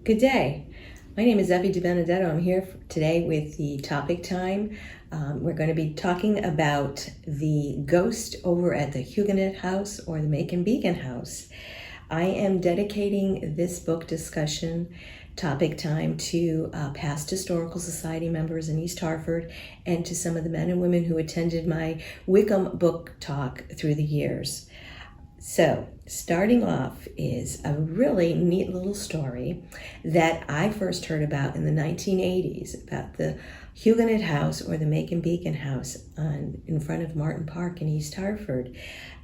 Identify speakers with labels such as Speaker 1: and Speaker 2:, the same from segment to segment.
Speaker 1: Good day. My name is Effie DiBenedetto. I'm here today with the topic time. We're going to be talking about the ghost over at the Hugenot House or the Macon Beacon House. I am dedicating this book discussion topic time to past Historical Society members in East Hartford and to some of the men and women who attended my Wickham book talk through the years. So, starting off is a really neat little story that I first heard about in the 1980s about the Hugenot House or the Macon Beacon House in front of Martin Park in East Hartford.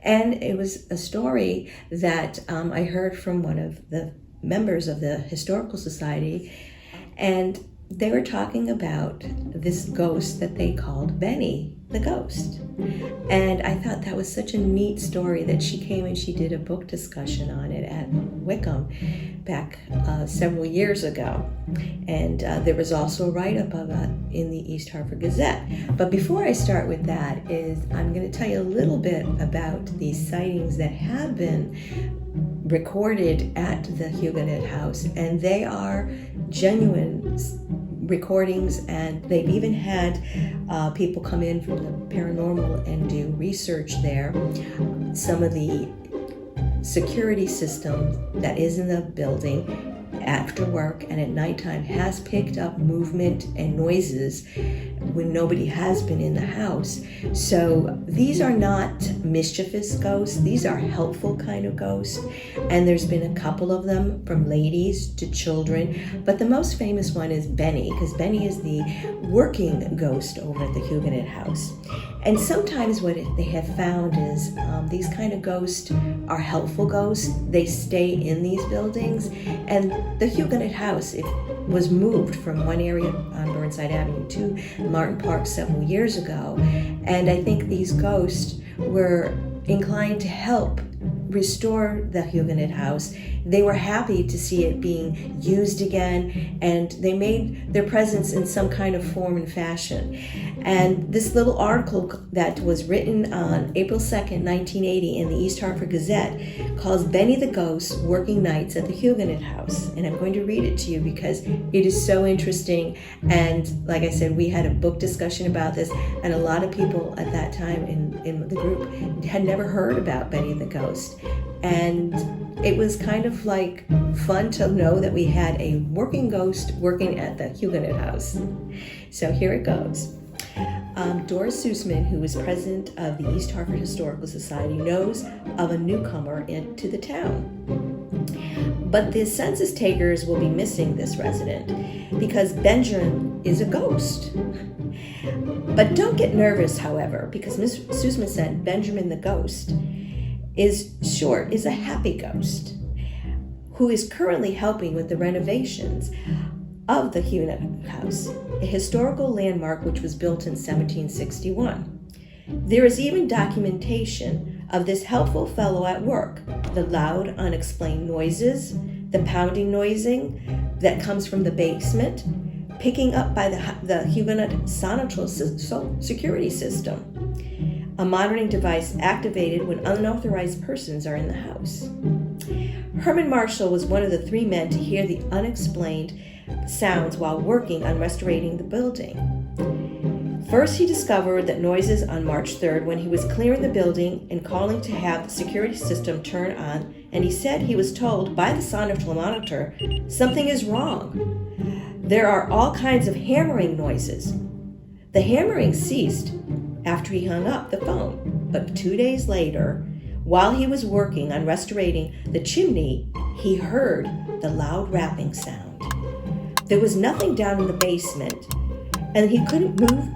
Speaker 1: And it was a story that I heard from one of the members of the Historical Society, and they were talking about this ghost that they called Benny the Ghost. And I thought that was such a neat story that she came and she did a book discussion on it at Wickham back several years ago. And there was also a write-up of it in the East Hartford Gazette. But before I start with that I'm going to tell you a little bit about these sightings that have been recorded at the Hugenot House, and they are genuine recordings, and they've even had people come in from the paranormal and do research there. Some of the security system that is in the building after work and at nighttime has picked up movement and noises when nobody has been in the house. So these are not mischievous ghosts, these are helpful kind of ghosts, and there's been a couple of them from ladies to children, but the most famous one is Benny, because Benny is the working ghost over at the Hugenot House. And sometimes what they have found is these kind of ghosts are helpful ghosts. They stay in these buildings, and the Hugenot House was moved from one area on Burnside Avenue to Martin Park several years ago, and I think these ghosts were inclined to help restore the Hugenot House. They were happy to see it being used again, and they made their presence in some kind of form and fashion. And this little article that was written on April 2nd, 1980 in the East Hartford Gazette calls Benny the Ghost Working Nights at the Hugenot House. And I'm going to read it to you because it is so interesting. And like I said, we had a book discussion about this, and a lot of people at that time in the group had never heard about Benny the Ghost. And it was kind of like fun to know that we had a working ghost working at the Hugenot House. So here it goes. Doris Sussman, who was president of the East Hartford Historical Society, knows of a newcomer into the town. But the census takers will be missing this resident because Benjamin is a ghost. But don't get nervous, however, because Miss Sussman said Benjamin the Ghost is a happy ghost who is currently helping with the renovations of the Hugenot House, a historical landmark which was built in 1761. There is even documentation of this helpful fellow at work, the loud, unexplained noises, the pounding noising that comes from the basement, picking up by the Hugenot Sonatral security system, a monitoring device activated when unauthorized persons are in the house. Herman Marshall was one of the three men to hear the unexplained sounds while working on restoring the building. First, he discovered that noises on March 3rd when he was clearing the building and calling to have the security system turn on, and he said he was told by the sonatral monitor, something is wrong. There are all kinds of hammering noises. The hammering ceased after he hung up the phone, but 2 days later, while he was working on restoring the chimney, he heard the loud rapping sound. There was nothing down in the basement, and he couldn't move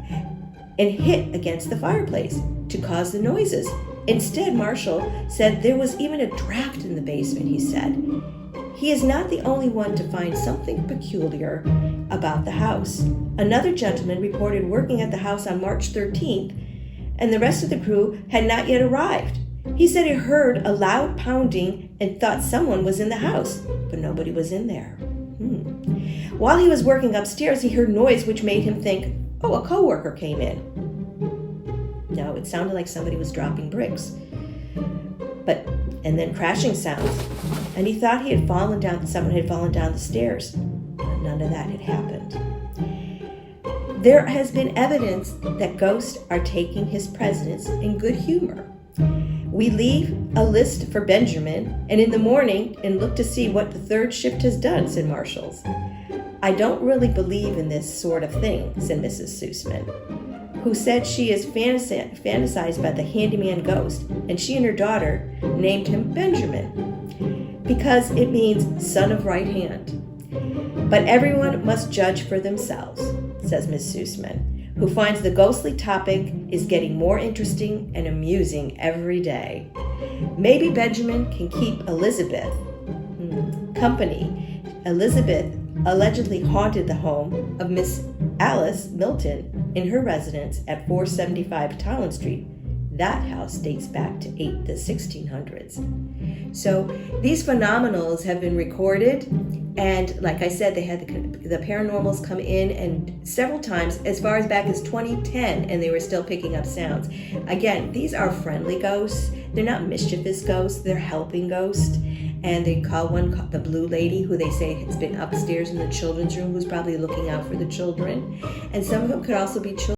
Speaker 1: and hit against the fireplace to cause the noises. Instead, Marshall said there was even a draft in the basement, he said. He is not the only one to find something peculiar about the house. Another gentleman reported working at the house on March 13th, and the rest of the crew had not yet arrived. He said he heard a loud pounding and thought someone was in the house, but nobody was in there. While he was working upstairs, he heard noise which made him think, oh, a coworker came in. No, it sounded like somebody was dropping bricks. And then crashing sounds. and he thought he had fallen down, someone had fallen down the stairs. None of that had happened. There has been evidence that ghosts are taking his presence in good humor. We leave a list for Benjamin, and in the morning and look to see what the third shift has done, said Marshals. I don't really believe in this sort of thing, said Mrs. Sussman, who said she is fantasized by the handyman ghost, and she and her daughter named him Benjamin because it means son of right hand. But everyone must judge for themselves, says Miss Sussman, who finds the ghostly topic is getting more interesting and amusing every day. Maybe Benjamin can keep Elizabeth company. Elizabeth allegedly haunted the home of Miss Alice Milton in her residence at 475 Town Street. That house dates back to the 1600s. So these phenomenals have been recorded, and like I said, they had the paranormals come in and several times, as far as back as 2010, and they were still picking up sounds. Again, these are friendly ghosts. They're not mischievous ghosts. They're helping ghosts. And they call one the blue lady, who they say has been upstairs in the children's room, who's probably looking out for the children. And some of them could also be children.